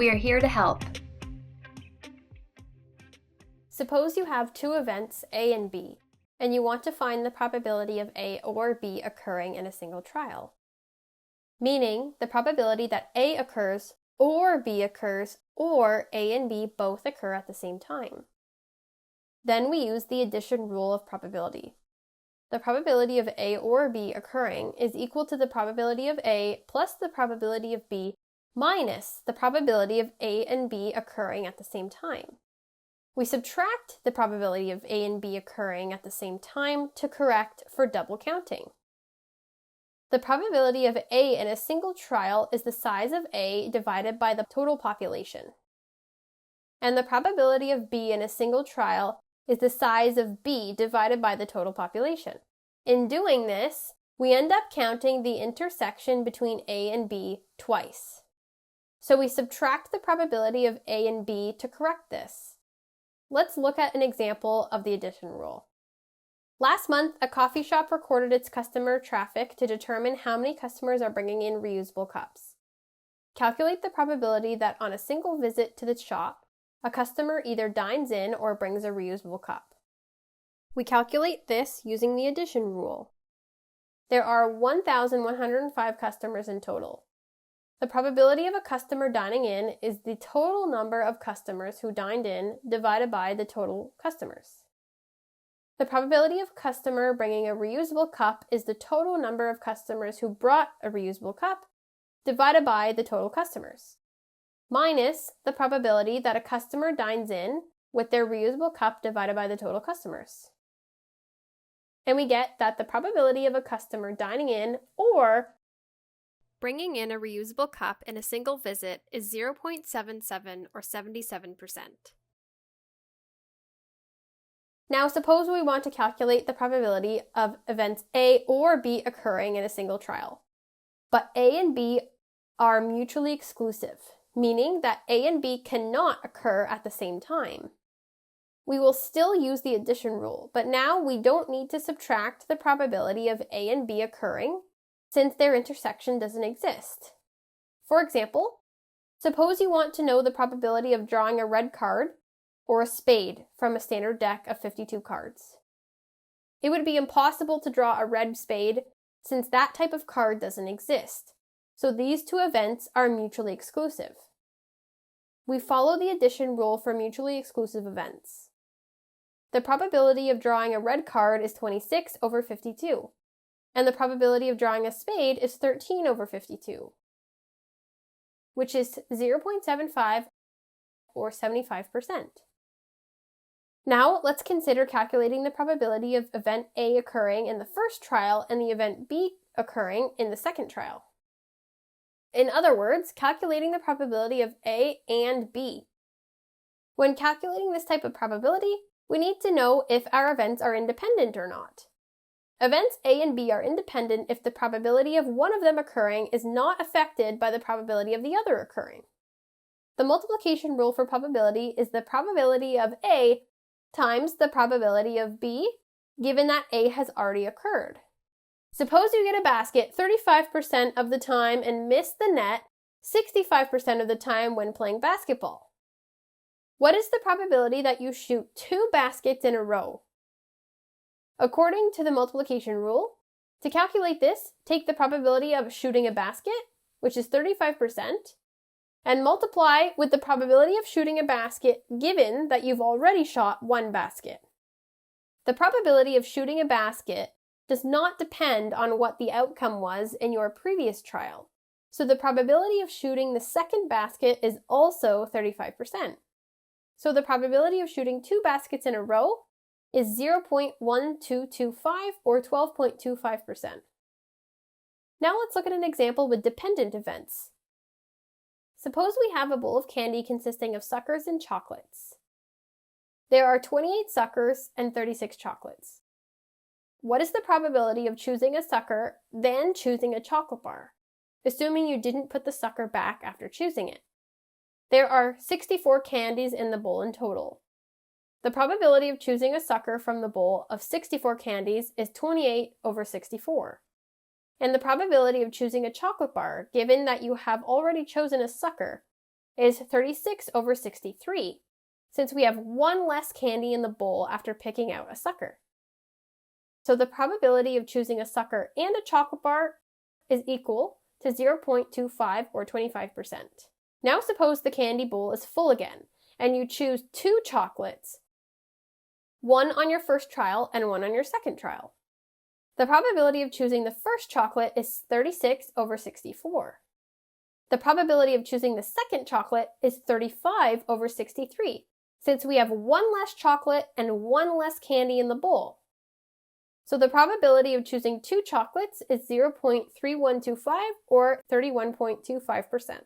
We are here to help. Suppose you have two events, A and B, and you want to find the probability of A or B occurring in a single trial. Meaning, the probability that A occurs or B occurs, or A and B both occur at the same time. Then we use the addition rule of probability. The probability of A or B occurring is equal to the probability of A plus the probability of B minus the probability of A and B occurring at the same time. We subtract the probability of A and B occurring at the same time to correct for double counting. The probability of A in a single trial is the size of A divided by the total population. And the probability of B in a single trial is the size of B divided by the total population. In doing this, we end up counting the intersection between A and B twice. So we subtract the probability of A and B to correct this. Let's look at an example of the addition rule. Last month, a coffee shop recorded its customer traffic to determine how many customers are bringing in reusable cups. Calculate the probability that on a single visit to the shop, a customer either dines in or brings a reusable cup. We calculate this using the addition rule. There are 1,105 customers in total. The probability of a customer dining in is the total number of customers who dined in divided by the total customers. The probability of a customer bringing a reusable cup is the total number of customers who brought a reusable cup divided by the total customers, minus the probability that a customer dines in with their reusable cup divided by the total customers. And we get that the probability of a customer dining in or bringing in a reusable cup in a single visit is 0.77 or 77%. Now suppose we want to calculate the probability of events A or B occurring in a single trial. But A and B are mutually exclusive, meaning that A and B cannot occur at the same time. We will still use the addition rule, but now we don't need to subtract the probability of A and B occurring since their intersection doesn't exist. For example, suppose you want to know the probability of drawing a red card or a spade from a standard deck of 52 cards. It would be impossible to draw a red spade since that type of card doesn't exist, so these two events are mutually exclusive. We follow the addition rule for mutually exclusive events. The probability of drawing a red card is 26 over 52, and the probability of drawing a spade is 13 over 52, which is 0.75 or 75%. Now, let's consider calculating the probability of event A occurring in the first trial and the event B occurring in the second trial. In other words, calculating the probability of A and B. When calculating this type of probability, we need to know if our events are independent or not. Events A and B are independent if the probability of one of them occurring is not affected by the probability of the other occurring. The multiplication rule for probability is the probability of A times the probability of B, given that A has already occurred. Suppose you get a basket 35% of the time and miss the net 65% of the time when playing basketball. What is the probability that you shoot two baskets in a row? According to the multiplication rule, to calculate this, take the probability of shooting a basket, which is 35%, and multiply with the probability of shooting a basket given that you've already shot one basket. The probability of shooting a basket does not depend on what the outcome was in your previous trial, so the probability of shooting the second basket is also 35%. So the probability of shooting two baskets in a row is 0.1225 or 12.25%. Now let's look at an example with dependent events. Suppose we have a bowl of candy consisting of suckers and chocolates. There are 28 suckers and 36 chocolates. What is the probability of choosing a sucker, then choosing a chocolate bar, assuming you didn't put the sucker back after choosing it? There are 64 candies in the bowl in total. The probability of choosing a sucker from the bowl of 64 candies is 28 over 64. And the probability of choosing a chocolate bar, given that you have already chosen a sucker, is 36 over 63, since we have one less candy in the bowl after picking out a sucker. So the probability of choosing a sucker and a chocolate bar is equal to 0.25 or 25%. Now suppose the candy bowl is full again, and you choose 2 chocolates, one on your first trial and one on your second trial. The probability of choosing the first chocolate is 36 over 64. The probability of choosing the second chocolate is 35 over 63, since we have one less chocolate and one less candy in the bowl. So the probability of choosing 2 chocolates is 0.3125 or 31.25%.